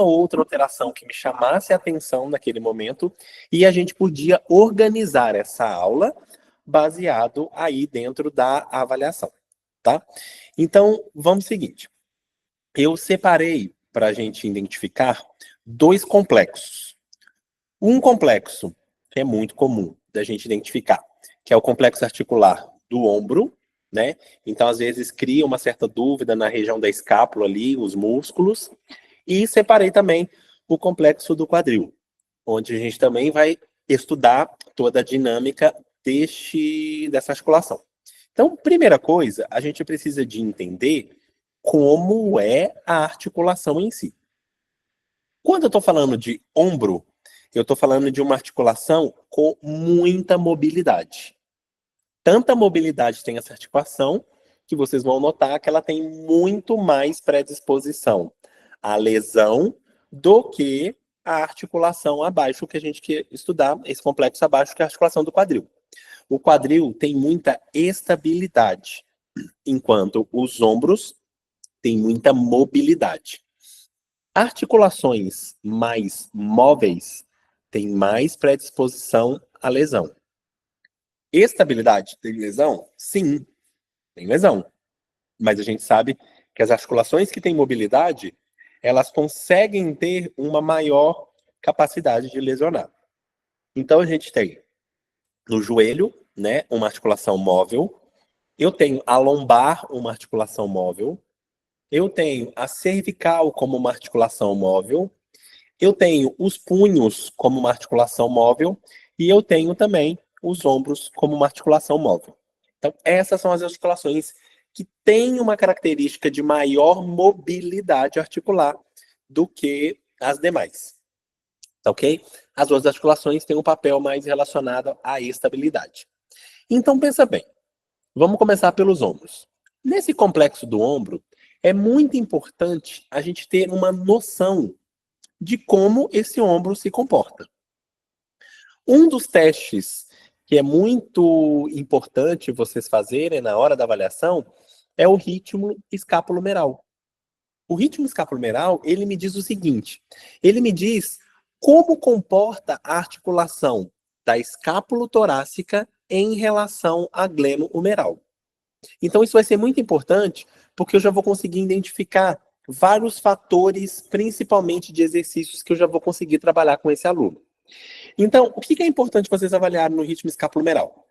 outra alteração que me chamasse a atenção naquele momento, e a gente podia organizar essa aula baseado aí dentro da avaliação, tá? Então, vamos ao seguinte. Eu separei para a gente identificar 2 complexos. Um complexo que é muito comum da gente identificar, que é o complexo articular do ombro, né? Então, às vezes, cria uma certa dúvida na região da escápula ali, os músculos. E separei também o complexo do quadril, onde a gente também vai estudar toda a dinâmica dessa articulação. Então, primeira coisa, a gente precisa de entender como é a articulação em si. Quando eu estou falando de ombro, eu estou falando de uma articulação com muita mobilidade. Tanta mobilidade tem essa articulação que vocês vão notar que ela tem muito mais predisposição à lesão do que a articulação abaixo, que a gente quer estudar, esse complexo abaixo, que é a articulação do quadril. O quadril tem muita estabilidade, enquanto os ombros têm muita mobilidade. Articulações mais móveis têm mais predisposição à lesão. Estabilidade tem lesão? Sim, tem lesão. Mas a gente sabe que as articulações que têm mobilidade, elas conseguem ter uma maior capacidade de lesionar. Então a gente tem no joelho, né, uma articulação móvel. Eu tenho a lombar, uma articulação móvel. Eu tenho a cervical como uma articulação móvel. Eu tenho os punhos como uma articulação móvel. E eu tenho também os ombros como uma articulação móvel. Então, essas são as articulações que têm uma característica de maior mobilidade articular do que as demais. Tá ok? As duas articulações têm um papel mais relacionado à estabilidade. Então, pensa bem. Vamos começar pelos ombros. Nesse complexo do ombro, é muito importante a gente ter uma noção de como esse ombro se comporta. Um dos testes que é muito importante vocês fazerem na hora da avaliação é o ritmo escapulomeral. O ritmo escapulomeral, ele me diz o seguinte, ele me diz como comporta a articulação da escápula torácica em relação à gleno-humeral. Então isso vai ser muito importante, porque eu já vou conseguir identificar vários fatores, principalmente de exercícios, que eu já vou conseguir trabalhar com esse aluno. Então, o que é importante vocês avaliarem no ritmo escapulomeral?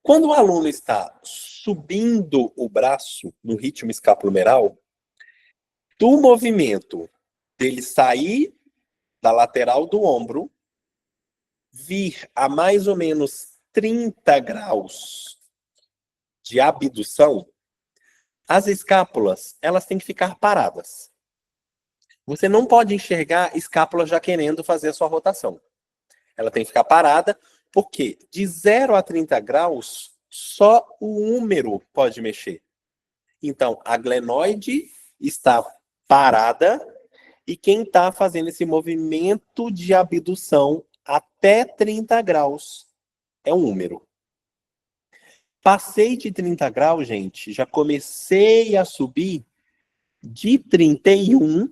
Quando o aluno está subindo o braço no ritmo escapulomeral, do movimento dele sair da lateral do ombro, vir a mais ou menos 30 graus de abdução, as escápulas, elas têm que ficar paradas. Você não pode enxergar a escápula já querendo fazer a sua rotação. Ela tem que ficar parada, porque de 0 a 30 graus, só o húmero pode mexer. Então, a glenoide está parada e quem está fazendo esse movimento de abdução até 30 graus é o húmero. Passei de 30 graus, gente, já comecei a subir de 31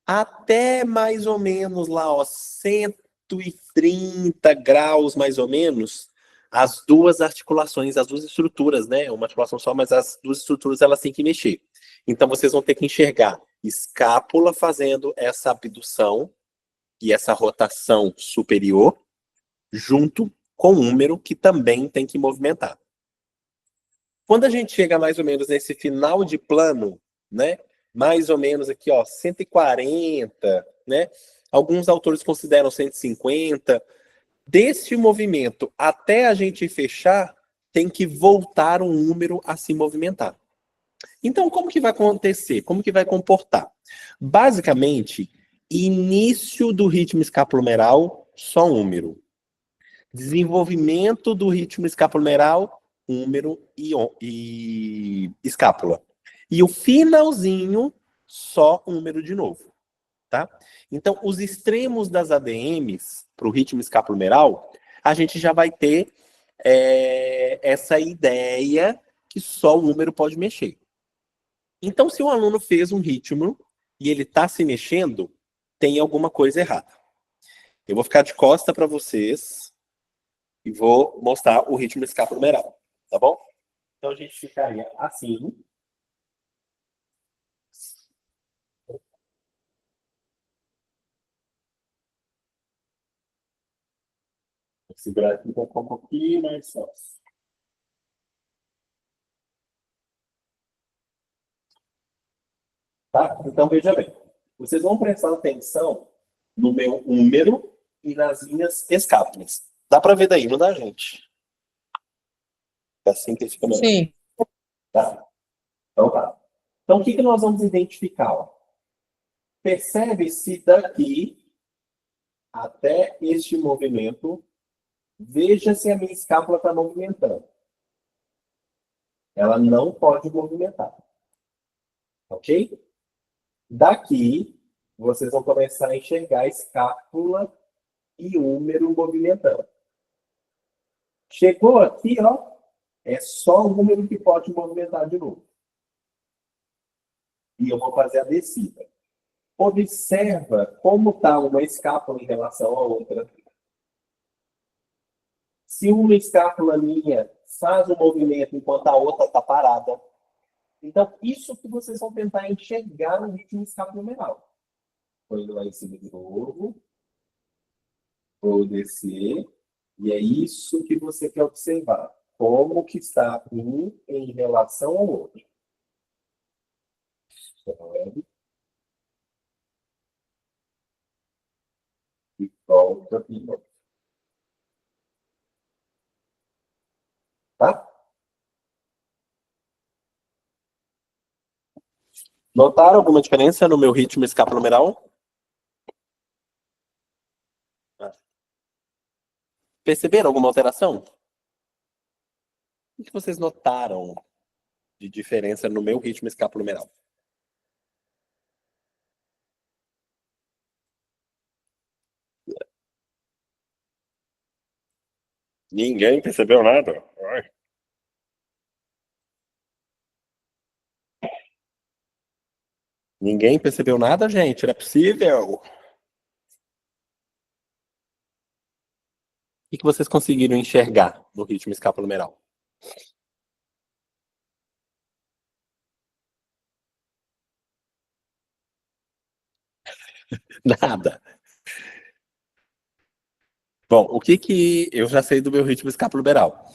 até mais ou menos lá, ó, 130 graus, mais ou menos, as duas articulações, as duas estruturas, né? Uma articulação só, mas as duas estruturas elas têm que mexer. Então vocês vão ter que enxergar escápula fazendo essa abdução e essa rotação superior, junto com o húmero, que também tem que movimentar. Quando a gente chega mais ou menos nesse final de plano, né? Mais ou menos aqui, ó, 140, né? Alguns autores consideram 150. Desse movimento até a gente fechar, tem que voltar um número a se movimentar. Então, como que vai acontecer? Como que vai comportar? Basicamente, início do ritmo escapulomeral, só um número. Desenvolvimento do ritmo escapulomeral, húmero e escápula. E o finalzinho, só húmero de novo. Tá? Então, os extremos das ADMs para o ritmo escapulomeral, a gente já vai ter essa ideia que só o húmero pode mexer. Então, se o aluno fez um ritmo e ele está se mexendo, tem alguma coisa errada. Eu vou ficar de costa para vocês e vou mostrar o ritmo escapulomeral, tá bom? Então a gente ficaria assim. Vou segurar aqui para ficar um pouquinho mais fácil. Tá? Então veja bem. Vocês vão prestar atenção no meu úmero e nas minhas escápulas. Dá para ver daí, não dá, gente? É assim que fica melhor. Sim. Tá? Então tá. Então o que nós vamos identificar? Ó? Percebe se daqui até este movimento, veja se a minha escápula está movimentando. Ela não pode movimentar. Ok? Daqui, vocês vão começar a enxergar a escápula e úmero movimentando. Chegou aqui, ó, é só o úmero que pode movimentar de novo. E eu vou fazer a descida. Observa como está uma escápula em relação à outra. Se uma escápula minha faz um movimento enquanto a outra está parada. Então, isso que vocês vão tentar enxergar no ritmo escapulomeral. Vou indo lá em cima de novo. Vou descer. E é isso que você quer observar. Como que está um em relação ao outro. Sobe. E volta de novo. Tá? Notaram alguma diferença no meu ritmo escapulomeral? Perceberam alguma alteração? O que vocês notaram de diferença no meu ritmo escapulomeral? Ninguém percebeu nada? Ai. Ninguém percebeu nada, gente? Não é possível. O que vocês conseguiram enxergar no ritmo escapulomeral? Nada. Bom, o que eu já sei do meu ritmo escapulomeral?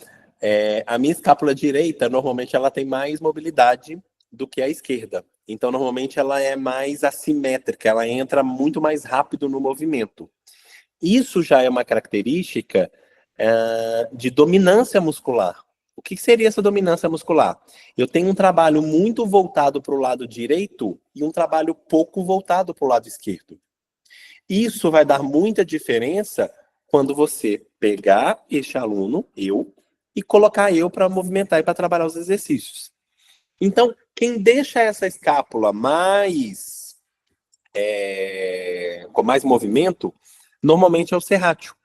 A minha escápula direita, normalmente, ela tem mais mobilidade do que a esquerda. Então, normalmente, ela é mais assimétrica, ela entra muito mais rápido no movimento. Isso já é uma característica de dominância muscular. O que seria essa dominância muscular? Eu tenho um trabalho muito voltado para o lado direito e um trabalho pouco voltado para o lado esquerdo. Isso vai dar muita diferença quando você pegar este aluno, eu, e colocar eu para movimentar e para trabalhar os exercícios. Então, quem deixa essa escápula com mais movimento, normalmente é o serrátil.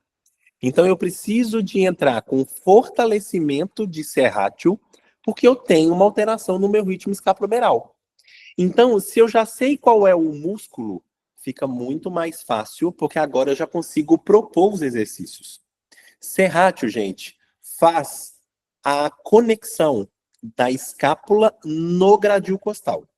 Então, eu preciso de entrar com fortalecimento de serrátil, porque eu tenho uma alteração no meu ritmo escapulomeral. Então, se eu já sei qual é o músculo, fica muito mais fácil, porque agora eu já consigo propor os exercícios. Serrátil, gente, faz a conexão da escápula no gradil costal.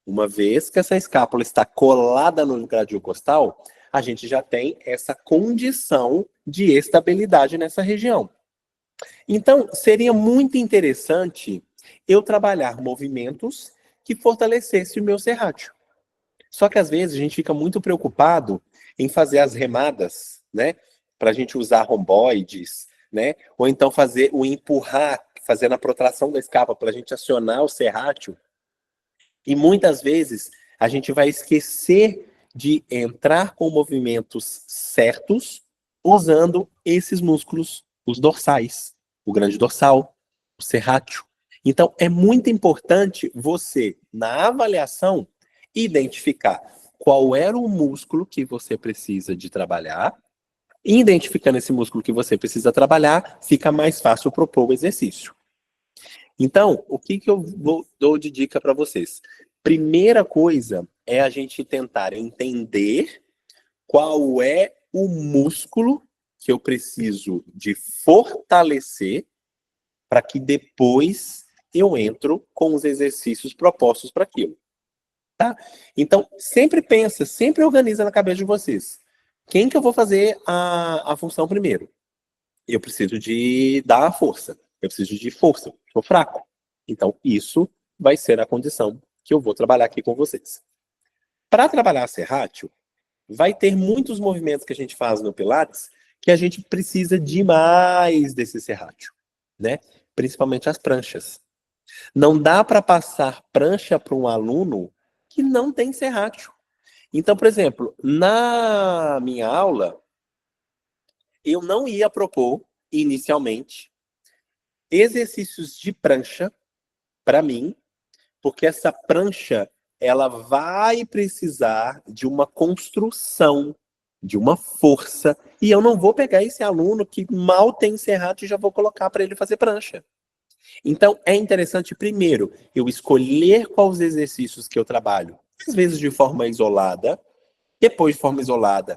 Uma vez que essa escápula está colada no gradil costal, a gente já tem essa condição de estabilidade nessa região. Então, seria muito interessante eu trabalhar movimentos que fortalecessem o meu serrátil. Só que às vezes a gente fica muito preocupado em fazer as remadas, né? Para a gente usar romboides, né? Ou então fazer o empurrar, fazendo a protração da escápula para a gente acionar o serrátil. E muitas vezes a gente vai esquecer de entrar com movimentos certos usando esses músculos, os dorsais, o grande dorsal, o serrátil. Então, é muito importante você, na avaliação, identificar qual era o músculo que você precisa de trabalhar. E identificando esse músculo que você precisa trabalhar, fica mais fácil propor o exercício. Então, o que eu dou de dica para vocês? Primeira coisa é a gente tentar entender qual é o músculo que eu preciso de fortalecer para que depois eu entro com os exercícios propostos para aquilo. Tá? Então, sempre pensa, sempre organiza na cabeça de vocês. Quem que eu vou fazer a função primeiro? Eu preciso de dar força. Eu preciso de força. Sou fraco. Então, isso vai ser a condição que eu vou trabalhar aqui com vocês. Para trabalhar a serrátil, vai ter muitos movimentos que a gente faz no Pilates que a gente precisa demais desse serrátil, né? Principalmente as pranchas. Não dá para passar prancha para um aluno que não tem serrátil. Então, por exemplo, na minha aula, eu não ia propor, inicialmente, exercícios de prancha para mim, porque essa prancha ela vai precisar de uma construção, de uma força, e eu não vou pegar esse aluno que mal tem serrátil e já vou colocar para ele fazer prancha. Então, é interessante, primeiro, eu escolher quais exercícios que eu trabalho, às vezes de forma isolada, depois de forma isolada,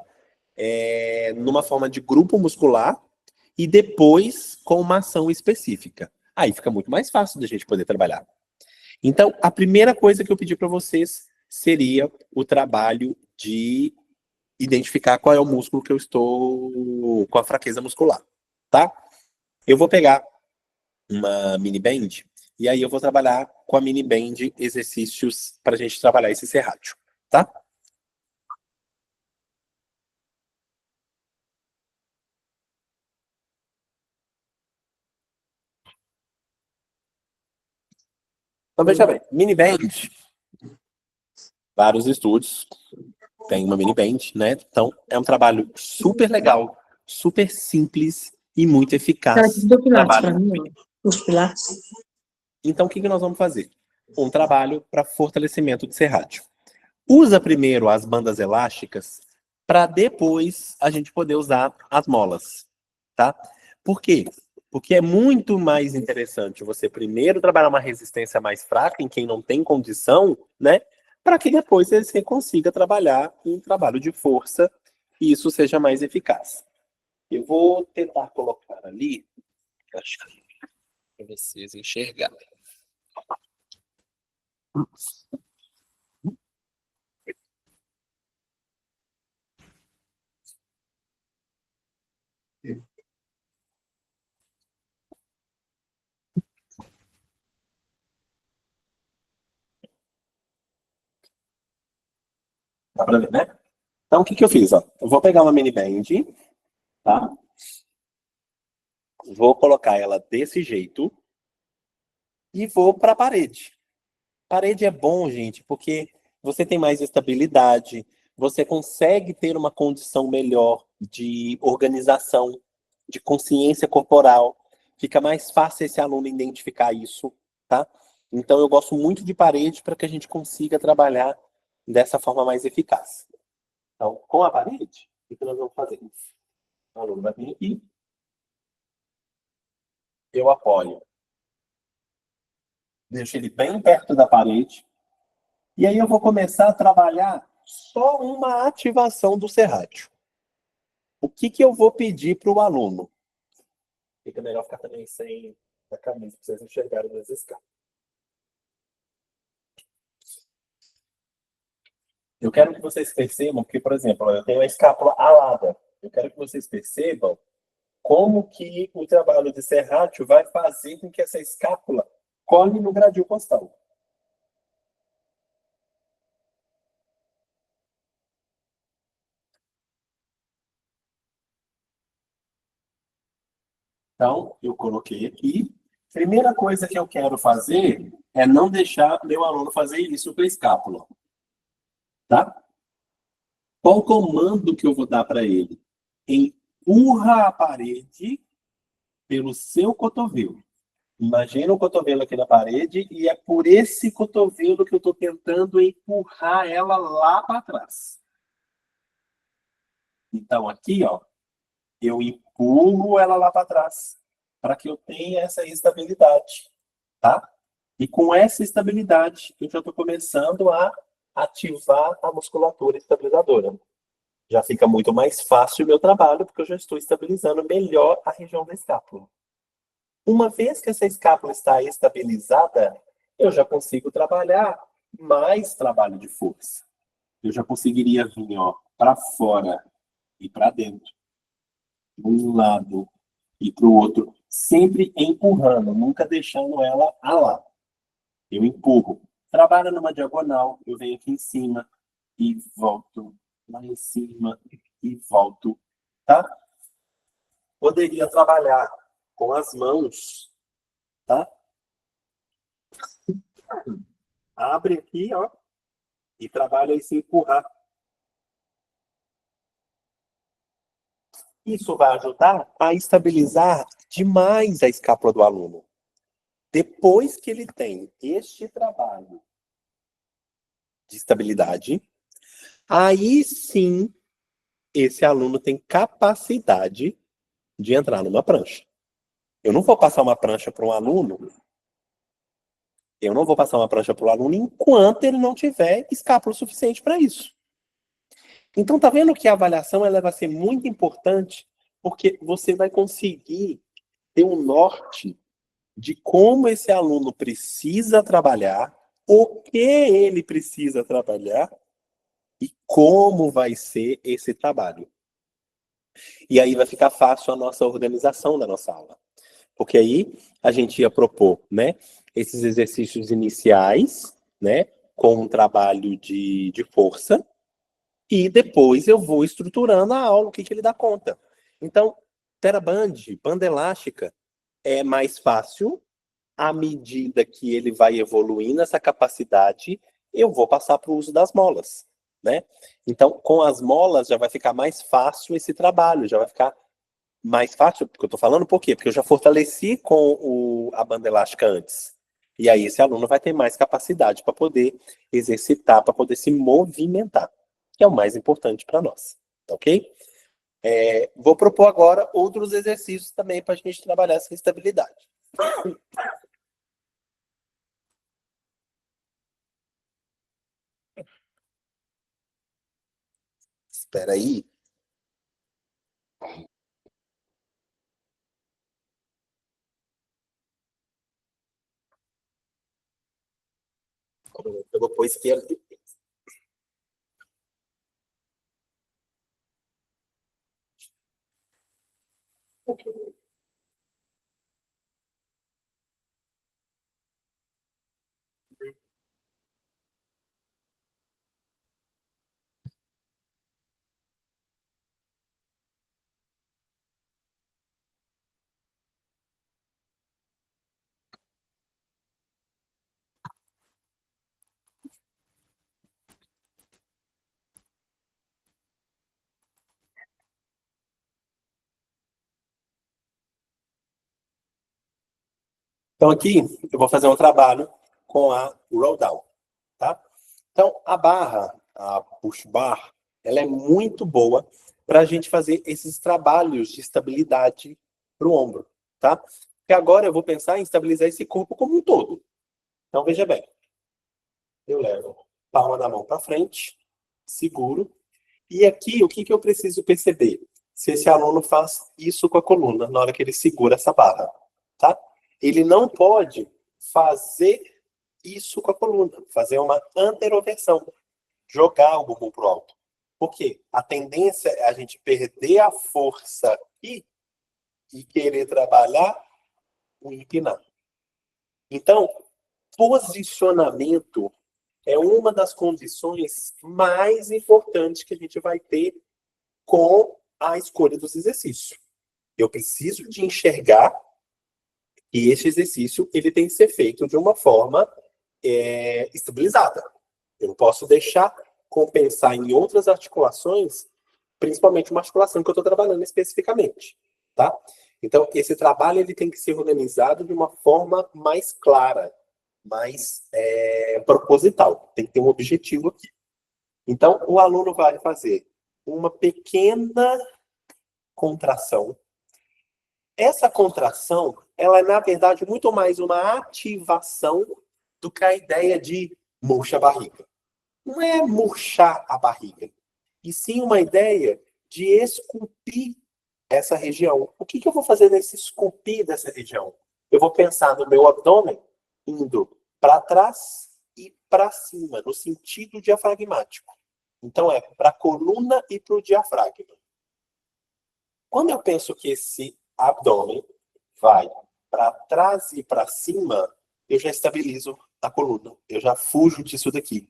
numa forma de grupo muscular, e depois com uma ação específica. Aí fica muito mais fácil da gente poder trabalhar. Então, a primeira coisa que eu pedi para vocês seria o trabalho de identificar qual é o músculo que eu estou com a fraqueza muscular, tá? Eu vou pegar uma mini band e aí eu vou trabalhar com a mini band exercícios para a gente trabalhar esse serrátil, tá? Então veja bem, mini band, vários estúdios, tem uma mini band, né? Então é um trabalho super legal, super simples e muito eficaz. Do Pilates para mim, os Pilates. Então o que nós vamos fazer? Um trabalho para fortalecimento de serrátil. Usa primeiro as bandas elásticas para depois a gente poder usar as molas, tá? Por quê? Porque é muito mais interessante você primeiro trabalhar uma resistência mais fraca em quem não tem condição, né? Para que depois você consiga trabalhar um trabalho de força e isso seja mais eficaz. Eu vou tentar colocar ali, acho que para vocês enxergarem. Dá pra ver, né? Então, o que eu fiz? Ó? Eu vou pegar uma mini band, tá? Vou colocar ela desse jeito e vou para a parede. Parede é bom, gente, porque você tem mais estabilidade, você consegue ter uma condição melhor de organização, de consciência corporal. Fica mais fácil esse aluno identificar isso, tá? Então, eu gosto muito de parede para que a gente consiga trabalhar dessa forma mais eficaz. Então, com a parede, o que nós vamos fazer? O aluno vai vir aqui, eu apoio, deixo ele bem perto da parede, e aí eu vou começar a trabalhar só uma ativação do serrátil. O que eu vou pedir para o aluno? Fica melhor ficar também sem a camisa, para vocês enxergarem nas escalas. Eu quero que vocês percebam que, por exemplo, eu tenho a escápula alada. Eu quero que vocês percebam como que o trabalho de serrátil vai fazer com que essa escápula colhe no gradil costal. Então, eu coloquei aqui. Primeira coisa que eu quero fazer é não deixar meu aluno fazer isso com a escápula. Tá? Qual o comando que eu vou dar para ele? Empurra a parede pelo seu cotovelo. Imagina o cotovelo aqui na parede e é por esse cotovelo que eu estou tentando empurrar ela lá para trás. Então, aqui, ó, eu empurro ela lá para trás para que eu tenha essa estabilidade, tá? E com essa estabilidade, eu já estou começando a ativar a musculatura estabilizadora. Já fica muito mais fácil o meu trabalho, porque eu já estou estabilizando melhor a região da escápula. Uma vez que essa escápula está estabilizada, eu já consigo trabalhar mais trabalho de força. Eu já conseguiria vir, ó, para fora e para dentro, de um lado e para o outro, sempre empurrando, nunca deixando ela lá. Eu empurro. Trabalho numa diagonal, eu venho aqui em cima e volto lá em cima e volto, tá? Poderia trabalhar com as mãos, tá? Abre aqui, ó, e trabalha aí sem empurrar. Isso vai ajudar a estabilizar demais a escápula do aluno. Depois que ele tem este trabalho de estabilidade, aí sim esse aluno tem capacidade de entrar numa prancha. Eu não vou passar uma prancha para um aluno, eu não vou passar uma prancha para o aluno enquanto ele não tiver escápula suficiente para isso. Então, tá vendo que a avaliação ela vai ser muito importante, porque você vai conseguir ter um norte de como esse aluno precisa trabalhar, o que ele precisa trabalhar e como vai ser esse trabalho. E aí vai ficar fácil a nossa organização da nossa aula. Porque aí a gente ia propor, né, esses exercícios iniciais, né, com um trabalho de força, e depois eu vou estruturando a aula, o que ele dá conta. Então, TheraBand, banda elástica, é mais fácil. À medida que ele vai evoluindo essa capacidade, eu vou passar para o uso das molas, né? Então, com as molas já vai ficar mais fácil esse trabalho, já vai ficar mais fácil, porque eu estou falando por quê? Porque eu já fortaleci com a banda elástica antes. E aí esse aluno vai ter mais capacidade para poder exercitar, para poder se movimentar, que é o mais importante para nós, tá ok? Vou propor agora outros exercícios também para a gente trabalhar essa estabilidade. Espera aí. Eu vou pôr esquerda. Então aqui eu vou fazer um trabalho com a roll down, tá? Então a barra, a push bar, ela é muito boa para a gente fazer esses trabalhos de estabilidade para o ombro, tá? Porque agora eu vou pensar em estabilizar esse corpo como um todo. Então veja bem, eu levo a palma da mão para frente, seguro, e aqui o que eu preciso perceber? Se esse aluno faz isso com a coluna na hora que ele segura essa barra, tá? Ele não pode fazer isso com a coluna, fazer uma anteroversão, jogar o bumbum pro alto. Por quê? A tendência é a gente perder a força aqui e querer trabalhar o empinar. Então, posicionamento é uma das condições mais importantes que a gente vai ter com a escolha dos exercícios. Eu preciso de enxergar que este exercício ele tem que ser feito de uma forma estabilizada. Eu não posso deixar compensar em outras articulações, principalmente uma articulação que eu estou trabalhando especificamente, tá? Então, esse trabalho ele tem que ser organizado de uma forma mais clara, mais proposital. Tem que ter um objetivo aqui. Então, o aluno vai fazer uma pequena contração. Essa contração, ela é, na verdade, muito mais uma ativação do que a ideia de murcha a barriga. não é murchar a barriga, e sim uma ideia de esculpir essa região. O que eu vou fazer nesse esculpir dessa região? Eu vou pensar no meu abdômen indo para trás e para cima, no sentido diafragmático. Então, é para a coluna e para o diafragma. Quando eu penso que esse abdômen vai para trás e para cima, eu já estabilizo a coluna. Eu já fujo disso daqui,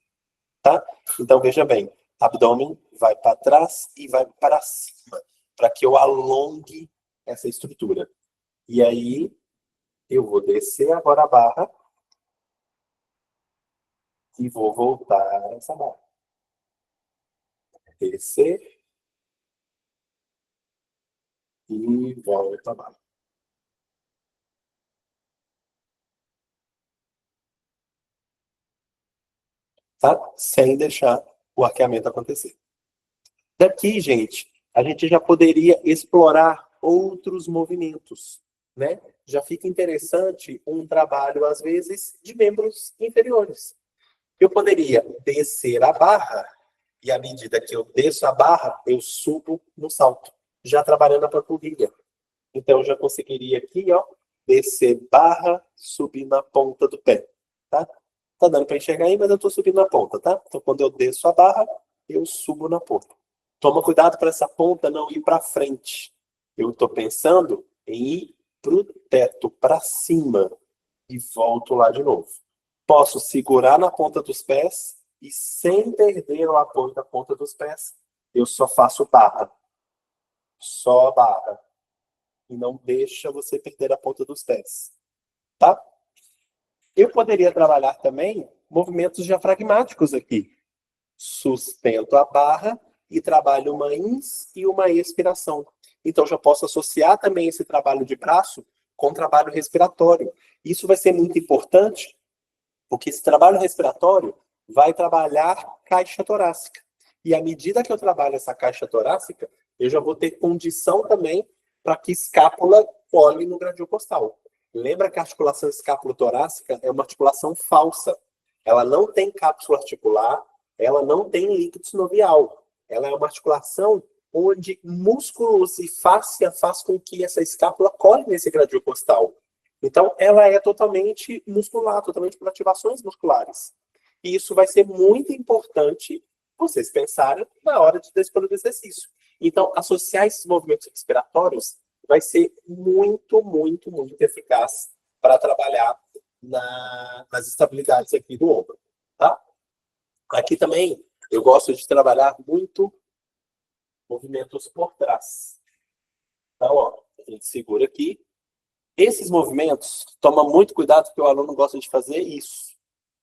tá? Então, veja bem. Abdômen vai para trás e vai para cima, para que eu alongue essa estrutura. E aí, eu vou descer agora a barra e vou voltar essa barra. Descer e volta a barra. Tá? Sem deixar o arqueamento acontecer. Daqui, gente, a gente já poderia explorar outros movimentos, né? Já fica interessante um trabalho, às vezes, de membros inferiores. Eu poderia descer a barra e, à medida que eu desço a barra, eu subo no salto, já trabalhando a panturrilha. Então, eu já conseguiria aqui, ó, descer barra, subir na ponta do pé, tá? Tá dando para enxergar aí, mas eu estou subindo na ponta, tá? Então, quando eu desço a barra, eu subo na ponta. Toma cuidado para essa ponta não ir para frente. Eu estou pensando em ir para o teto, para cima, e volto lá de novo. Posso segurar na ponta dos pés e, sem perder o apoio da ponta dos pés, eu só faço barra. Só barra. E não deixa você perder a ponta dos pés. Tá? Eu poderia trabalhar também movimentos diafragmáticos aqui. Sustento a barra e trabalho uma ins e uma expiração. Então, já posso associar também esse trabalho de braço com trabalho respiratório. Isso vai ser muito importante, porque esse trabalho respiratório vai trabalhar caixa torácica. E à medida que eu trabalho essa caixa torácica, eu já vou ter condição também para que escápula cole no gradiocostal. Lembra que a articulação escápulo-torácica é uma articulação falsa. Ela não tem cápsula articular, ela não tem líquido sinovial. Ela é uma articulação onde músculos e fáscia faz com que essa escápula cole nesse gradiocostal. Então, ela é totalmente muscular, totalmente por ativações musculares. E isso vai ser muito importante vocês pensarem na hora de escolher o exercício. Então, associar esses movimentos respiratórios vai ser muito, muito, muito eficaz para trabalhar nas estabilidades aqui do ombro, tá? Aqui também eu gosto de trabalhar muito movimentos por trás. Então, ó, a gente segura aqui. Esses movimentos, toma muito cuidado porque o aluno gosta de fazer isso,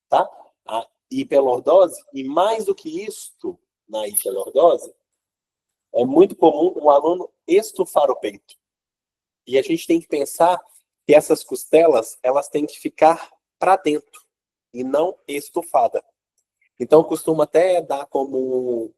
tá? A hiperlordose, e mais do que isso, na hiperlordose, é muito comum o aluno estufar o peito. E a gente tem que pensar que essas costelas, elas têm que ficar para dentro e não estufada. Então, eu costumo até dar como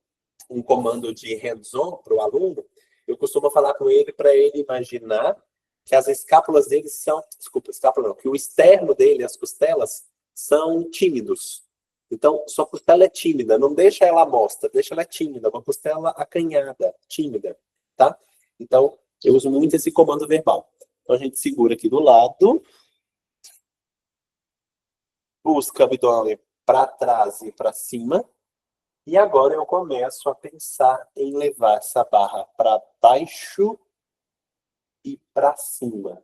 um comando de hands-on para o aluno, eu costumo falar com ele para ele imaginar que as escápulas dele são, desculpa, escápula não, que o externo dele, as costelas, são tímidos. Então, sua costela é tímida, não deixa ela mostra, deixa ela tímida, uma costela acanhada, tímida, tá? Então, eu uso muito esse comando verbal. Então, a gente segura aqui do lado, busca o abdômen para trás e para cima, e agora eu começo a pensar em levar essa barra para baixo e para cima.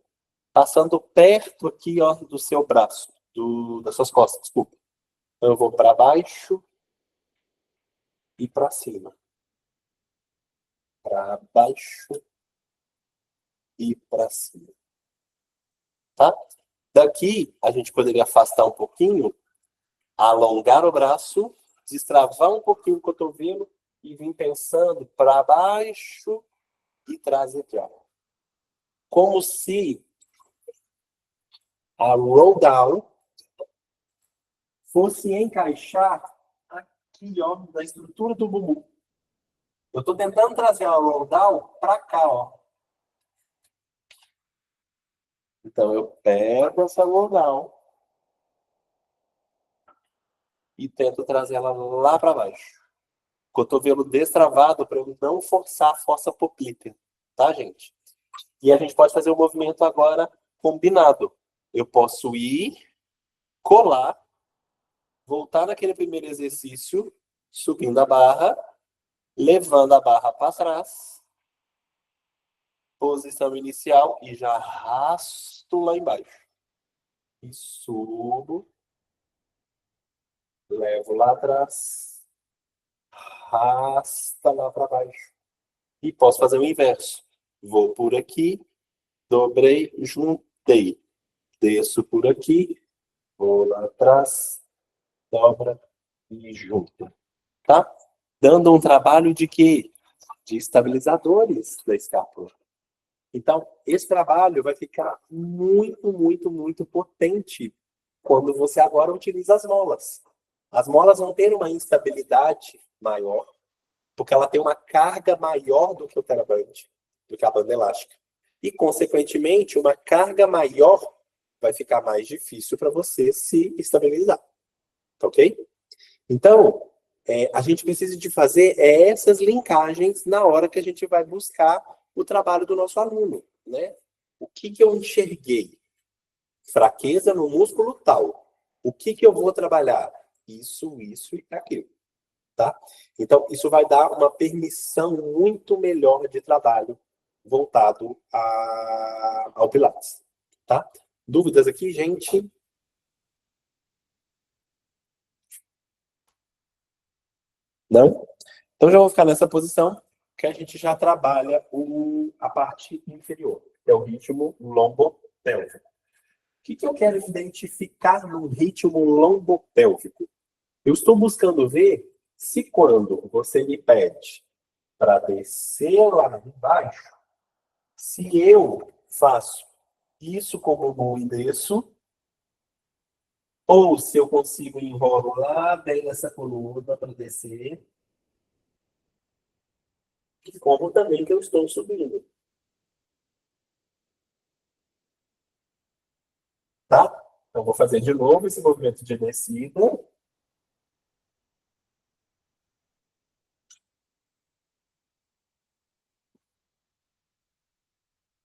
Passando perto aqui, ó, do seu braço, das suas costas, desculpa. Então, eu vou para baixo e para cima. Para baixo e para cima. Tá? Daqui, a gente poderia afastar um pouquinho, alongar o braço, destravar um pouquinho o cotovelo e vir pensando para baixo e trazer aqui, ó. Como se a roll down fosse encaixar aqui, ó, na estrutura do bumbum. Eu estou tentando trazer a roll down para cá, ó. Então, eu pego essa roll down e tento trazer ela lá para baixo. Cotovelo destravado para eu não forçar a fossa poplítea, tá, gente? E a gente pode fazer o movimento agora combinado. Eu posso ir, colar, voltar naquele primeiro exercício, subindo a barra, levando a barra para trás, posição inicial e já arrasto lá embaixo. E subo, levo lá atrás, arrasta lá para baixo. E posso fazer o inverso. Vou por aqui, dobrei, juntei. Desço por aqui, vou lá atrás, dobra e junta. Tá? Dando um trabalho de quê? De estabilizadores da escápula. Então, esse trabalho vai ficar muito, muito, muito potente quando você agora utiliza as molas. As molas vão ter uma instabilidade maior, porque ela tem uma carga maior do que o TheraBand, do que a banda elástica. E, consequentemente, uma carga maior vai ficar mais difícil para você se estabilizar. Tá ok? Então, a gente precisa de fazer essas linkagens na hora que a gente vai buscar o trabalho do nosso aluno, né? O que eu enxerguei? Fraqueza no músculo tal. O que eu vou trabalhar? Isso e aquilo, tá? Então, isso vai dar uma permissão muito melhor de trabalho voltado ao Pilates, tá? Dúvidas aqui, gente? Não? Então, já vou ficar nessa posição que a gente já trabalha a parte inferior, que é o ritmo lombopélvico. O que eu quero identificar no ritmo lombopélvico? Eu estou buscando ver se quando você me pede para descer lá embaixo, se eu faço isso como um endereço, ou se eu consigo enrolar bem nessa coluna para descer, e como também que eu estou subindo. Tá? Então, vou fazer de novo esse movimento de descida.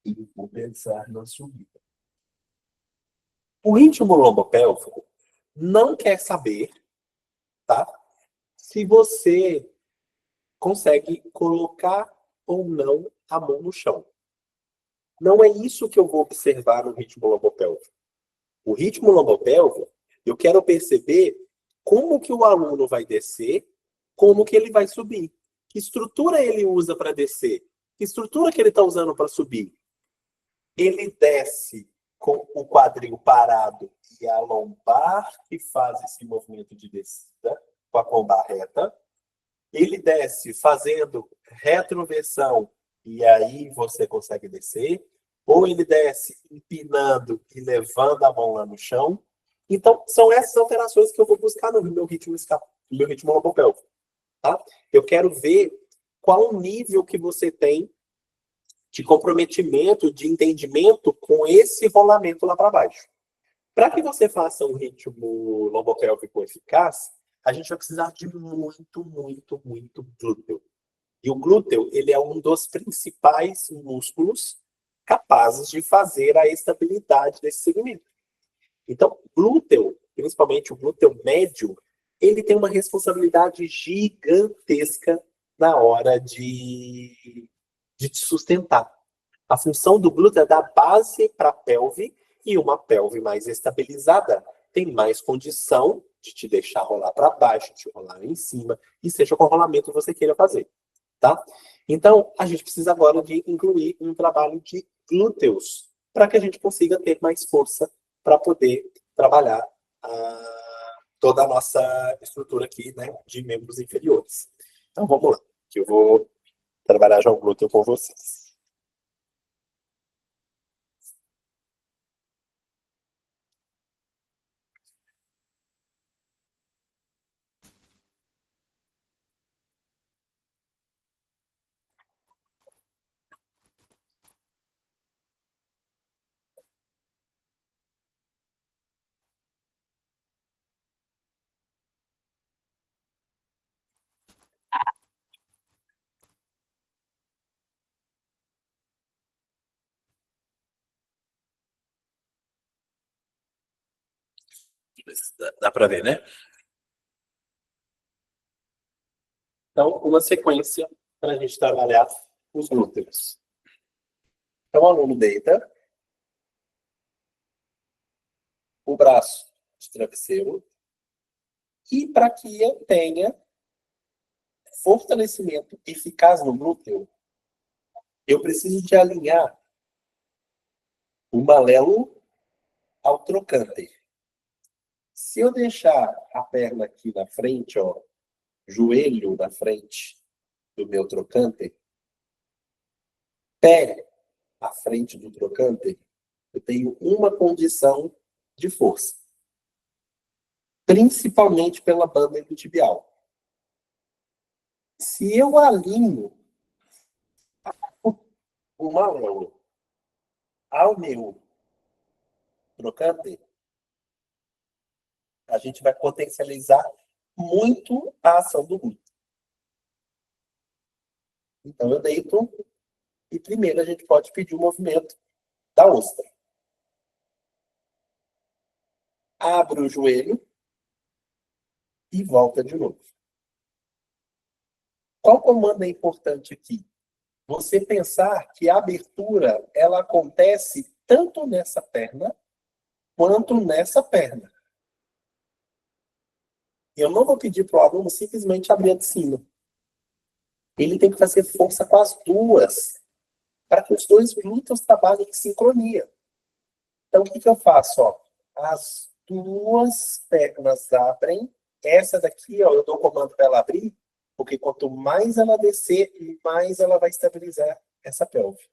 E vou pensar na subida. O ritmo lombopélvico não quer saber, tá? Se você consegue colocar ou não a mão no chão. Não é isso que eu vou observar no ritmo lombopélvico. O ritmo lombopélvico, eu quero perceber como que o aluno vai descer, como que ele vai subir. Que estrutura ele usa para descer? Que estrutura que ele está usando para subir? Ele desce com o quadril parado e a lombar que faz esse movimento de descida, com a lombar reta. Ele desce fazendo retroversão e aí você consegue descer. Ou ele desce empinando e levando a mão lá no chão. Então, são essas alterações que eu vou buscar no meu ritmo lombopélvico. Tá? Eu quero ver qual o nível que você tem de comprometimento, de entendimento com esse rolamento lá para baixo. Para que você faça um ritmo lombopélvico eficaz, a gente vai precisar de muito, muito, muito glúteo. E o glúteo, ele é um dos principais músculos capazes de fazer a estabilidade desse segmento. Então, glúteo, principalmente o glúteo médio, ele tem uma responsabilidade gigantesca na hora de te sustentar. A função do glúteo é dar base para a pelve, e uma pelve mais estabilizada tem mais condição de te deixar rolar para baixo, te rolar em cima, e seja qual rolamento você queira fazer, tá? Então, a gente precisa agora de incluir um trabalho de glúteos, para que a gente consiga ter mais força para poder trabalhar toda a nossa estrutura aqui, né, de membros inferiores. Então, vamos lá, que eu vou trabalhar já o glúteo com vocês. Dá para ver, né? Então, uma sequência para a gente trabalhar os glúteos. Então, o aluno deita, o braço de travesseiro, e para que eu tenha fortalecimento eficaz no glúteo, eu preciso de alinhar o malelo ao trocânter. Se eu deixar a perna aqui na frente, ó, joelho na frente do meu trocânter, pé à frente do trocânter, eu tenho uma condição de força. Principalmente pela banda iliotibial. Se eu alinho o malelo ao meu trocânter, a gente vai potencializar muito a ação do glúteo. Então eu deito e primeiro a gente pode pedir o movimento da ostra. Abre o joelho e volta de novo. Qual comando é importante aqui? Você pensar que a abertura ela acontece tanto nessa perna quanto nessa perna. Eu não vou pedir para o aluno simplesmente abrir a de cima. Ele tem que fazer força com as duas, para que os dois glúteos trabalhem em sincronia. Então, o que eu faço? Ó? As duas pernas abrem. Essa daqui, ó, eu dou o comando para ela abrir, porque quanto mais ela descer, mais ela vai estabilizar essa pelve.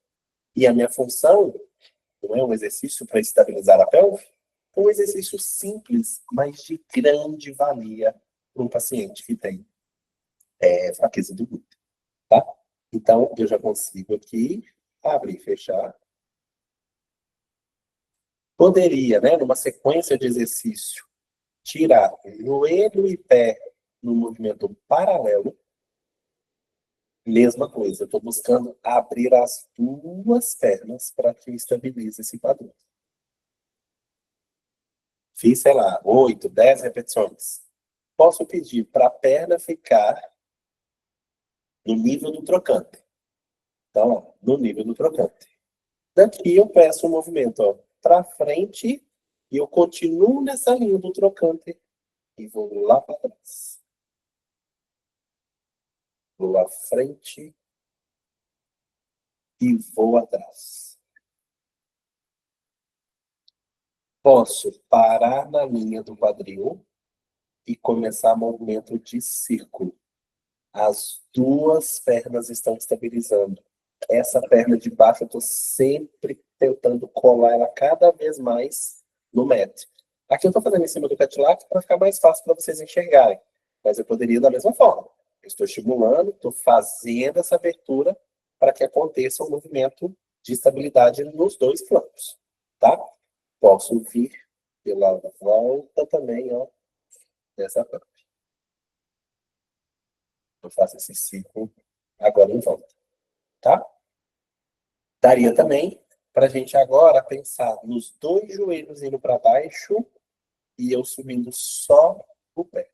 E a minha função não é um exercício para estabilizar a pelve, é um exercício simples, mas de grande valia para um paciente que tem fraqueza do glúteo. Tá? Então, eu já consigo aqui abrir e fechar. Poderia, né, numa sequência de exercício, tirar joelho e pé no movimento paralelo. Mesma coisa, eu estou buscando abrir as duas pernas para que eu estabilize esse padrão. Fiz, sei lá, 8, 10 repetições. Posso pedir para a perna ficar no nível do trocante. Então, ó, no nível do trocante. Daqui eu peço o movimento para frente e eu continuo nessa linha do trocante e vou lá para trás. Vou à frente e vou atrás. Posso parar na linha do quadril e começar movimento de círculo. As duas pernas estão estabilizando. Essa perna de baixo eu estou sempre tentando colar ela cada vez mais no mat. Aqui eu estou fazendo em cima do Cadillac para ficar mais fácil para vocês enxergarem. Mas eu poderia da mesma forma. Eu estou estimulando, estou fazendo essa abertura para que aconteça um movimento de estabilidade nos dois flancos. Tá? Posso vir pela volta também, ó, dessa parte. Eu faço esse ciclo agora em volta. Tá? Daria também para a gente agora pensar nos dois joelhos indo para baixo e eu subindo só o pé.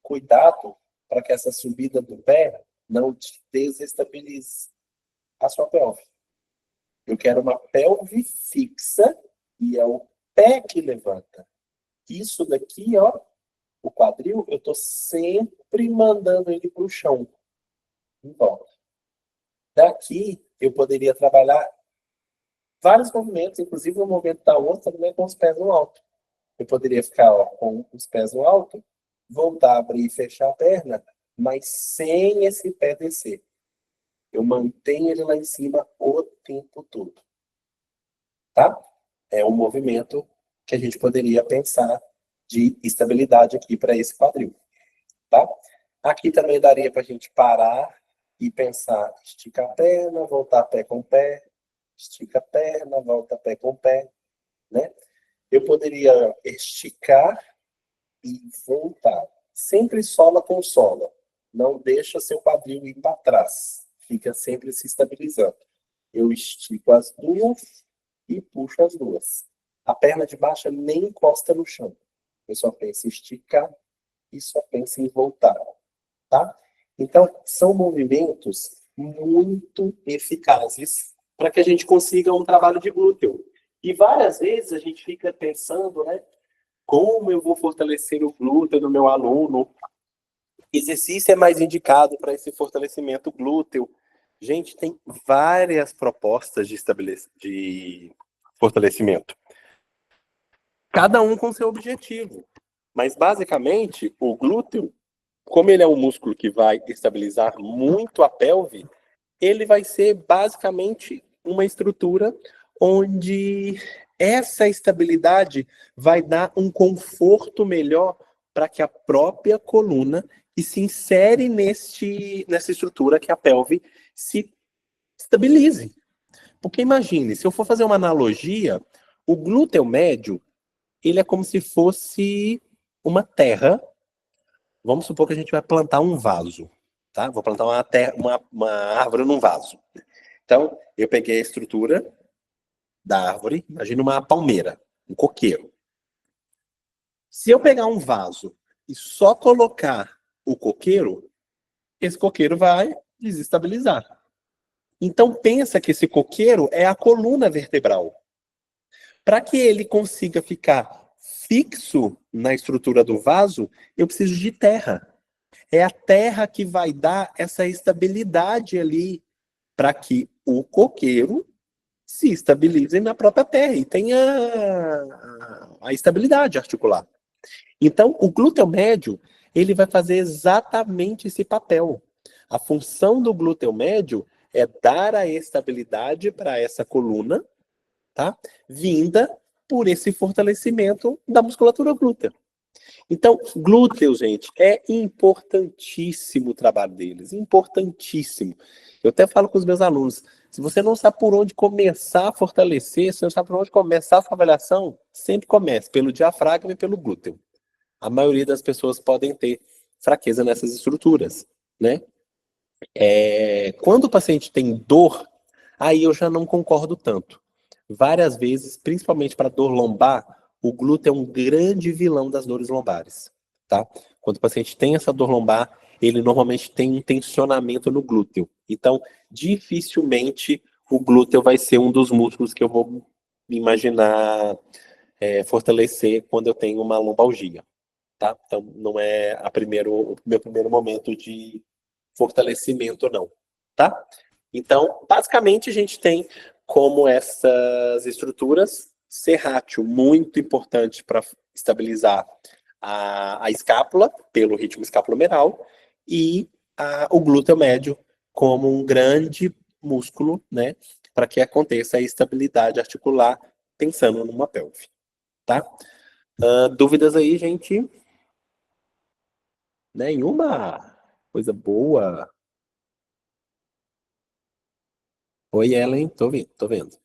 Cuidado para que essa subida do pé não te desestabilize a sua pelve. Eu quero uma pelve fixa e é o pé que levanta. Isso daqui, ó, o quadril, eu estou sempre mandando ele para o chão. Em volta. Daqui, eu poderia trabalhar vários movimentos, inclusive o movimento da outra também com os pés no alto. Eu poderia ficar ó, com os pés no alto, voltar, abrir e fechar a perna, mas sem esse pé descer. Eu mantenho ele lá em cima o tempo todo. Tá? É um movimento que a gente poderia pensar de estabilidade aqui para esse quadril. Tá? Aqui também daria para a gente parar e pensar, estica a perna, voltar pé com pé, estica a perna, volta pé com pé, né? Eu poderia esticar e voltar. Sempre sola com sola. Não deixa seu quadril ir para trás. Fica sempre se estabilizando. Eu estico as duas e puxo as duas. A perna de baixo nem encosta no chão. Eu só penso em esticar e só penso em voltar, tá? Então, são movimentos muito eficazes para que a gente consiga um trabalho de glúteo. E várias vezes a gente fica pensando, né? Como eu vou fortalecer o glúteo do meu aluno? Exercício é mais indicado para esse fortalecimento glúteo. Gente, tem várias propostas de fortalecimento. Cada um com seu objetivo. Mas, basicamente, o glúteo, como ele é um músculo que vai estabilizar muito a pelve, ele vai ser basicamente uma estrutura onde essa estabilidade vai dar um conforto melhor para que a própria coluna que se insere nessa estrutura que a pelve se estabilize. Porque imagine, se eu for fazer uma analogia, o glúteo médio, ele é como se fosse uma terra. Vamos supor que a gente vai plantar um vaso, tá? Vou plantar uma árvore num vaso. Então, eu peguei a estrutura da árvore, imagina uma palmeira, um coqueiro. Se eu pegar um vaso e só colocar o coqueiro, esse coqueiro vai desestabilizar. Então, pensa que esse coqueiro é a coluna vertebral. Para que ele consiga ficar fixo na estrutura do vaso, eu preciso de terra. É a terra que vai dar essa estabilidade ali para que o coqueiro se estabilize na própria terra e tenha a estabilidade articular. Então, o glúteo médio, ele vai fazer exatamente esse papel. A função do glúteo médio é dar a estabilidade para essa coluna, tá? Vinda por esse fortalecimento da musculatura glútea. Então, glúteos, gente, é importantíssimo o trabalho deles, importantíssimo. Eu até falo com os meus alunos, se você não sabe por onde começar a fortalecer, se não sabe por onde começar a sua avaliação, sempre comece pelo diafragma e pelo glúteo. A maioria das pessoas podem ter fraqueza nessas estruturas, né? Quando o paciente tem dor, aí eu já não concordo tanto. Várias vezes, principalmente para dor lombar, o glúteo é um grande vilão das dores lombares, tá? Quando o paciente tem essa dor lombar, ele normalmente tem um tensionamento no glúteo. Então, dificilmente o glúteo vai ser um dos músculos que eu vou imaginar fortalecer quando eu tenho uma lombalgia, tá? Então, não é o meu primeiro momento de fortalecimento, não, tá? Então, basicamente, a gente tem como essas estruturas, serrátil, muito importante para estabilizar a escápula, pelo ritmo escapulomeral, e o glúteo médio como um grande músculo, né, para que aconteça a estabilidade articular, pensando numa pelve, tá? Dúvidas aí, gente? Nenhuma? Coisa boa. Oi, Ellen, tô vendo, tô vendo.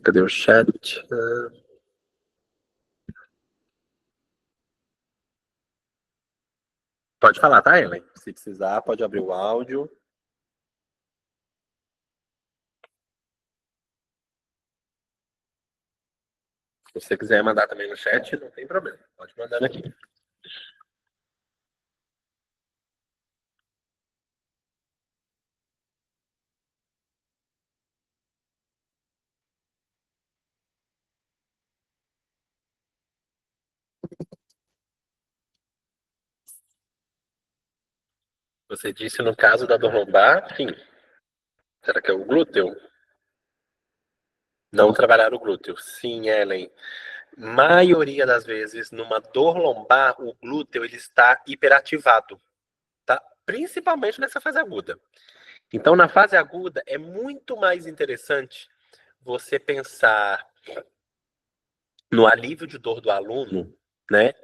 Cadê o chat? Pode falar, tá, Ellen? Se precisar, pode abrir o áudio. Se você quiser mandar também no chat, não tem problema. Pode mandar aqui. Você disse no caso da dor lombar, sim. Será que é o glúteo? Não trabalhar o glúteo. Sim, Ellen. Maioria das vezes, numa dor lombar, o glúteo ele está hiperativado, tá? Principalmente nessa fase aguda. Então, na fase aguda, é muito mais interessante você pensar no alívio de dor do aluno, né?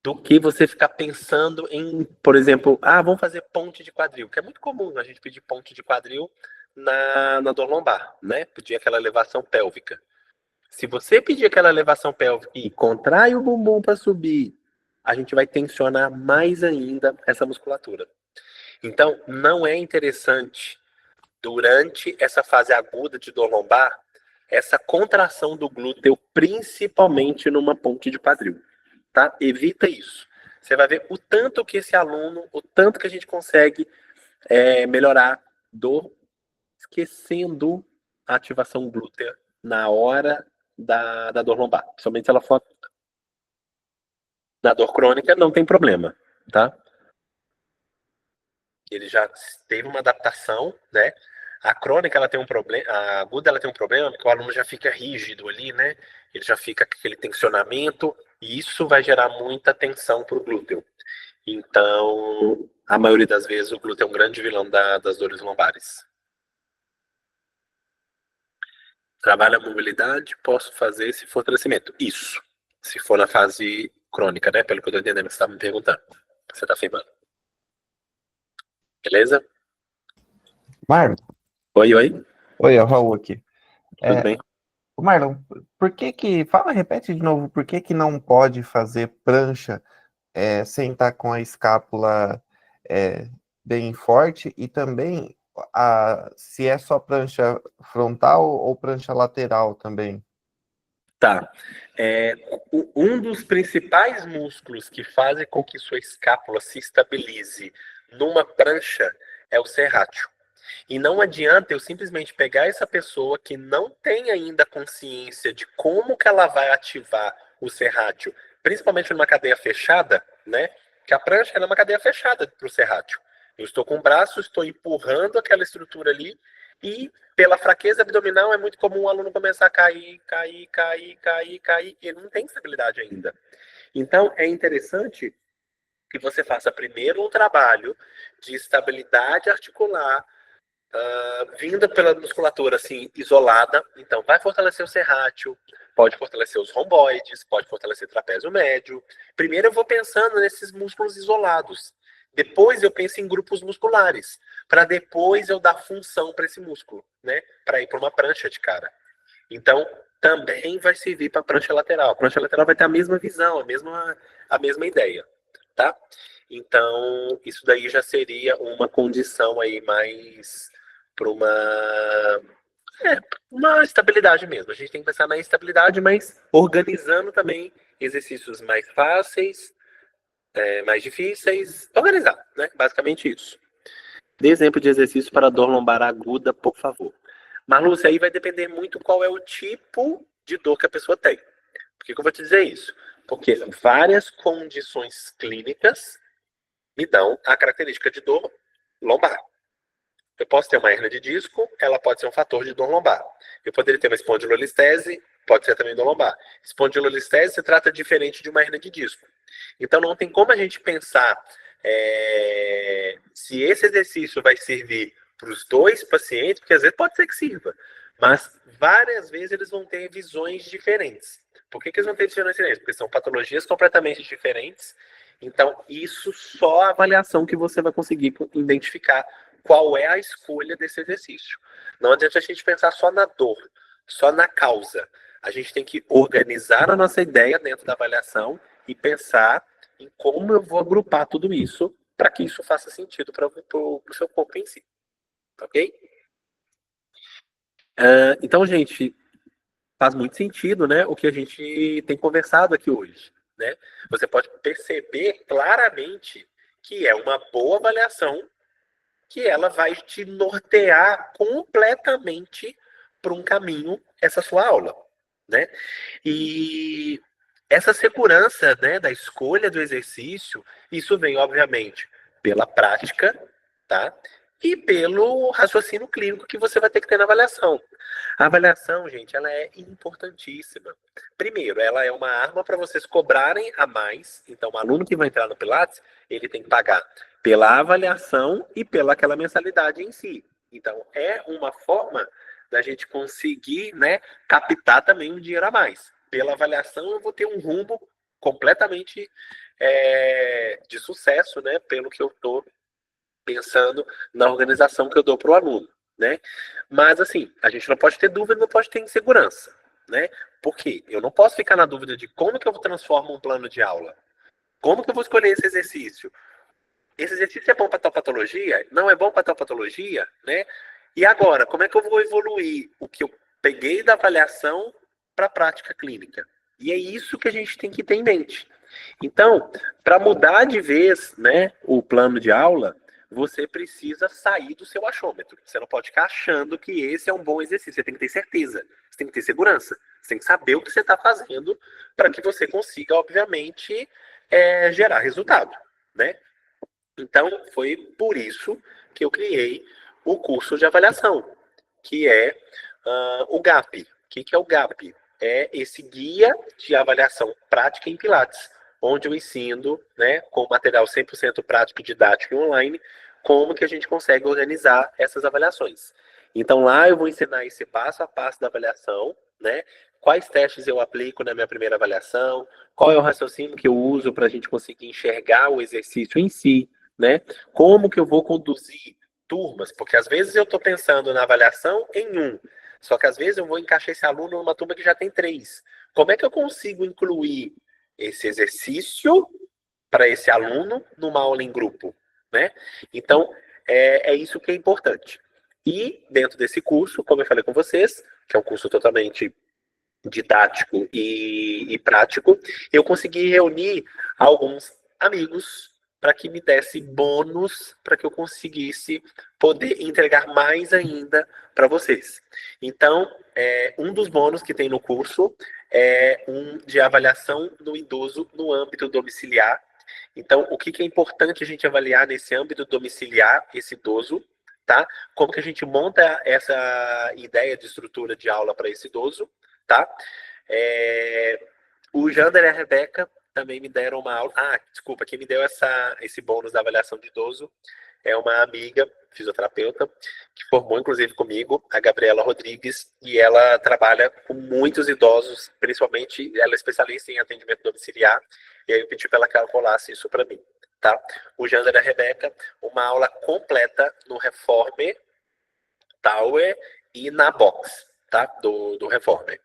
Do que você ficar pensando em, por exemplo, vamos fazer ponte de quadril, que é muito comum a gente pedir ponte de quadril na dor lombar, né? Pedir aquela elevação pélvica. Se você pedir aquela elevação pélvica e contrai o bumbum para subir, a gente vai tensionar mais ainda essa musculatura. Então, não é interessante, durante essa fase aguda de dor lombar, essa contração do glúteo, principalmente numa ponte de quadril, tá? Evita isso. Você vai ver o tanto que esse aluno, o tanto que a gente consegue melhorar dor, esquecendo a ativação glútea na hora da dor lombar. Principalmente se ela for na dor crônica, não tem problema, tá? Ele já teve uma adaptação, né? A crônica, ela tem um problema, a aguda, ela tem um problema, porque o aluno já fica rígido ali, né? Ele já fica com aquele tensionamento, e isso vai gerar muita tensão para o glúteo. Então, a maioria das vezes, o glúteo é um grande vilão das dores lombares. Trabalho a mobilidade, posso fazer esse fortalecimento. Isso. Se for na fase crônica, né? Pelo que eu estou entendendo que você está me perguntando. Você está afirmando. Beleza? Marlon, Oi, oi. oi, é o Raul aqui. Tudo bem? Marlon, repete de novo, por que que não pode fazer prancha sem estar com a escápula bem forte, e também se é só prancha frontal ou prancha lateral também? Tá. Um dos principais músculos que fazem com que sua escápula se estabilize numa prancha é o serrátil. E não adianta eu simplesmente pegar essa pessoa que não tem ainda consciência de como que ela vai ativar o serrátil, principalmente numa cadeia fechada, né? Que a prancha é uma cadeia fechada para o serrátil. Eu estou com o braço, estou empurrando aquela estrutura ali, e pela fraqueza abdominal é muito comum o aluno começar a cair, e ele não tem estabilidade ainda. Então é interessante que você faça primeiro um trabalho de estabilidade articular, vinda pela musculatura assim, isolada. Então, vai fortalecer o serrátil, pode fortalecer os romboides, pode fortalecer o trapézio médio. Primeiro eu vou pensando nesses músculos isolados. Depois eu penso em grupos musculares, para depois eu dar função para esse músculo, né? Para ir para uma prancha de cara. Então, também vai servir para a prancha lateral. A prancha lateral vai ter a mesma visão, a mesma ideia, tá? Então, isso daí já seria uma condição aí mais para uma estabilidade mesmo. A gente tem que pensar na estabilidade, mas organizando também exercícios mais fáceis, mais difíceis, organizar, né? Basicamente isso. Dê exemplo de exercício para dor lombar aguda, por favor. Marlúcia, aí vai depender muito qual é o tipo de dor que a pessoa tem. Por que eu vou te dizer isso? Porque várias condições clínicas me dão a característica de dor lombar. Eu posso ter uma hernia de disco, ela pode ser um fator de dor lombar. Eu poderia ter uma espondilolistese, pode ser também dor lombar. Espondilolistese se trata diferente de uma hernia de disco. Então não tem como a gente pensar se esse exercício vai servir para os dois pacientes, porque às vezes pode ser que sirva, mas várias vezes eles vão ter visões diferentes. Por que eles vão ter visões diferentes? Porque são patologias completamente diferentes. Então, isso só a avaliação que você vai conseguir identificar qual é a escolha desse exercício. Não adianta a gente pensar só na dor, só na causa. A gente tem que organizar a nossa ideia dentro da avaliação e pensar em como eu vou agrupar tudo isso para que isso faça sentido para o seu corpo em si. Ok? Então, gente, faz muito sentido, né, o que a gente tem conversado aqui hoje, né? Você pode perceber claramente que é uma boa avaliação, que ela vai te nortear completamente para um caminho, essa sua aula, né? E essa segurança, né, da escolha do exercício, isso vem, obviamente, pela prática, tá? E pelo raciocínio clínico que você vai ter que ter na avaliação. A avaliação, gente, ela é importantíssima. Primeiro, ela é uma arma para vocês cobrarem a mais. Então, o aluno que vai entrar no Pilates, ele tem que pagar pela avaliação e pela aquela mensalidade em si. Então, é uma forma da gente conseguir, né, captar também um dinheiro a mais. Pela avaliação, eu vou ter um rumo completamente de sucesso, né, pelo que eu estou pensando na organização que eu dou para o aluno, né? Mas, assim, a gente não pode ter dúvida, não pode ter insegurança, né? Por quê? Eu não posso ficar na dúvida de como que eu transformo um plano de aula. Como que eu vou escolher esse exercício? Esse exercício é bom para tal patologia? Não é bom para tal patologia, né? E agora, como é que eu vou evoluir o que eu peguei da avaliação para a prática clínica? E é isso que a gente tem que ter em mente. Então, para mudar de vez, né, o plano de aula, você precisa sair do seu achômetro. Você não pode ficar achando que esse é um bom exercício. Você tem que ter certeza. Você tem que ter segurança. Você tem que saber o que você está fazendo para que você consiga, obviamente, gerar resultado, né? Então, foi por isso que eu criei o curso de avaliação, que é o GAP. O que é o GAP? É esse guia de avaliação prática em Pilates, onde eu ensino, né, com material 100% prático, didático e online, como que a gente consegue organizar essas avaliações. Então, lá eu vou ensinar esse passo a passo da avaliação, né? Quais testes eu aplico na minha primeira avaliação, qual é o raciocínio que eu uso para a gente conseguir enxergar o exercício em si, né? Como que eu vou conduzir turmas, porque às vezes eu estou pensando na avaliação em um, só que às vezes eu vou encaixar esse aluno numa turma que já tem 3. Como é que eu consigo incluir esse exercício para esse aluno numa aula em grupo, né? Então, é isso que é importante. E dentro desse curso, como eu falei com vocês, que é um curso totalmente didático e prático, eu consegui reunir alguns amigos para que me desse bônus para que eu conseguisse poder entregar mais ainda para vocês. Então, um dos bônus que tem no curso é um de avaliação do idoso no âmbito domiciliar. Então, o que é importante a gente avaliar nesse âmbito domiciliar, esse idoso, tá? Como que a gente monta essa ideia de estrutura de aula para esse idoso, tá? O Jander e a Rebeca também me deram uma aula. Desculpa, quem me deu esse bônus da avaliação de idoso é uma amiga, fisioterapeuta, que formou inclusive comigo, a Gabriela Rodrigues, e ela trabalha com muitos idosos, principalmente ela é especialista em atendimento domiciliar, e aí eu pedi para ela que ela colasse isso para mim, tá? O Jander e a Rebeca, uma aula completa no Reformer Tower e na Box, tá? Do Reformer.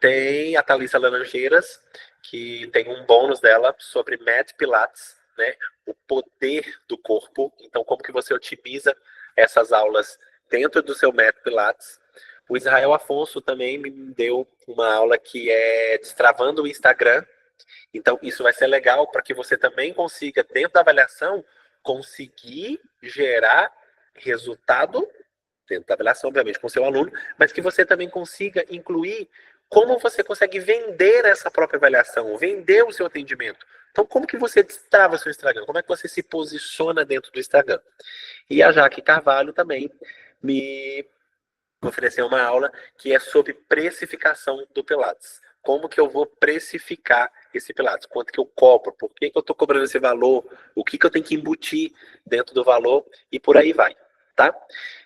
Tem a Thalissa Laranjeiras, que tem um bônus dela sobre Mat Pilates, né? O poder do corpo. Então, como que você otimiza essas aulas dentro do seu Mat Pilates. O Israel Afonso também me deu uma aula que é destravando o Instagram. Então, isso vai ser legal para que você também consiga, dentro da avaliação, conseguir gerar resultado dentro da avaliação, obviamente, com o seu aluno, mas que você também consiga incluir como você consegue vender essa própria avaliação, vender o seu atendimento. Então, como que você destrava seu Instagram? Como é que você se posiciona dentro do Instagram? E a Jaque Carvalho também me ofereceu uma aula que é sobre precificação do Pilates. Como que eu vou precificar esse Pilates? Quanto que eu cobro? Por que eu estou cobrando esse valor? O que eu tenho que embutir dentro do valor? E por aí vai, tá?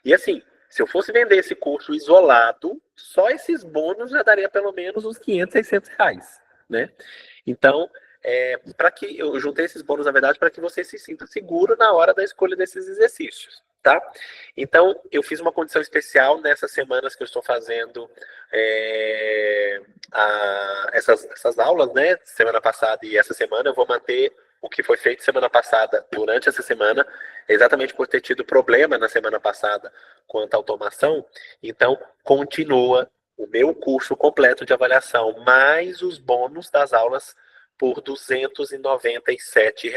E assim, se eu fosse vender esse curso isolado, só esses bônus já daria pelo menos uns 500, 600 reais, né? Então, para que eu juntei esses bônus, na verdade, para que você se sinta seguro na hora da escolha desses exercícios, tá? Então, eu fiz uma condição especial nessas semanas que eu estou fazendo essas aulas, né? Semana passada e essa semana eu vou manter o que foi feito semana passada durante essa semana, exatamente por ter tido problema na semana passada quanto à automação. Então, continua o meu curso completo de avaliação, mais os bônus das aulas por R$ 297,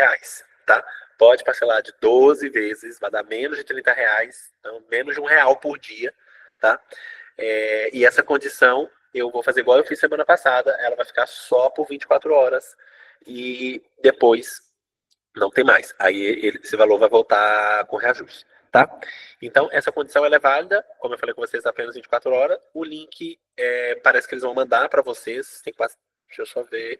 tá? Pode parcelar de 12 vezes, vai dar menos de R$ 30, então menos de R$ 1 por dia, tá? E essa condição eu vou fazer igual eu fiz semana passada, ela vai ficar só por 24 horas e depois não tem mais. Aí esse valor vai voltar com reajuste, tá? Então, essa condição ela é válida, como eu falei com vocês, apenas 24 horas. O link, parece que eles vão mandar para vocês, deixa eu só ver.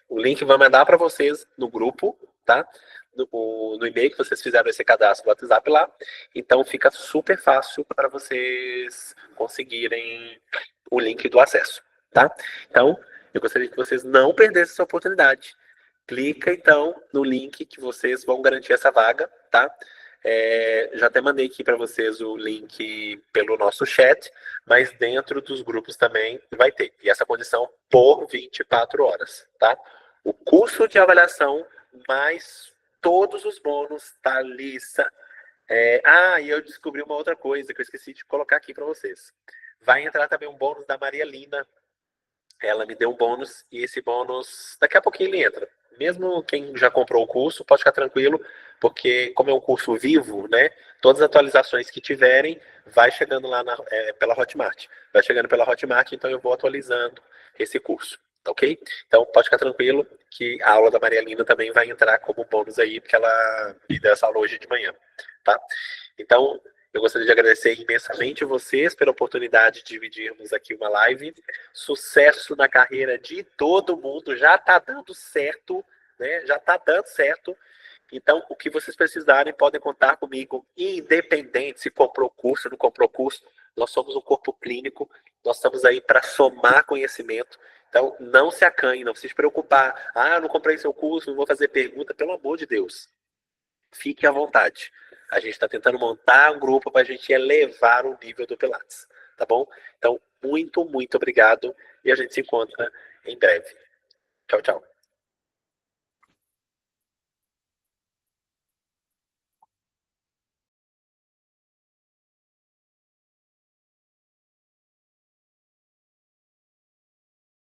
O link vai mandar para vocês no grupo, tá? No e-mail que vocês fizeram esse cadastro no WhatsApp lá. Então, fica super fácil para vocês conseguirem o link do acesso, tá? Então, eu gostaria que vocês não perdessem essa oportunidade. Clica, então, no link que vocês vão garantir essa vaga, tá? Já até mandei aqui para vocês o link pelo nosso chat, mas dentro dos grupos também vai ter. E essa condição por 24 horas, tá? O curso de avaliação, mais todos os bônus, Thalissa. E eu descobri uma outra coisa que eu esqueci de colocar aqui para vocês. Vai entrar também um bônus da Maria Lina. Ela me deu um bônus, e esse bônus, daqui a pouquinho ele entra. Mesmo quem já comprou o curso, pode ficar tranquilo, porque como é um curso vivo, né, todas as atualizações que tiverem, vai chegando lá pela Hotmart. Vai chegando pela Hotmart, então eu vou atualizando esse curso, ok? Então pode ficar tranquilo que a aula da Maria Lina também vai entrar como bônus aí, porque ela me deu essa aula hoje de manhã, tá? Então, eu gostaria de agradecer imensamente vocês pela oportunidade de dividirmos aqui uma live. Sucesso na carreira de todo mundo. Já está dando certo, né? Já está dando certo. Então, o que vocês precisarem, podem contar comigo, independente se comprou curso ou não comprou curso. Nós somos um corpo clínico, nós estamos aí para somar conhecimento. Então, não se acanhe, não se preocupar. Não comprei seu curso, não vou fazer pergunta. Pelo amor de Deus, fique à vontade. A gente está tentando montar um grupo para a gente elevar o nível do Pilates, tá bom? Então, muito, muito obrigado e a gente se encontra em breve. Tchau, tchau.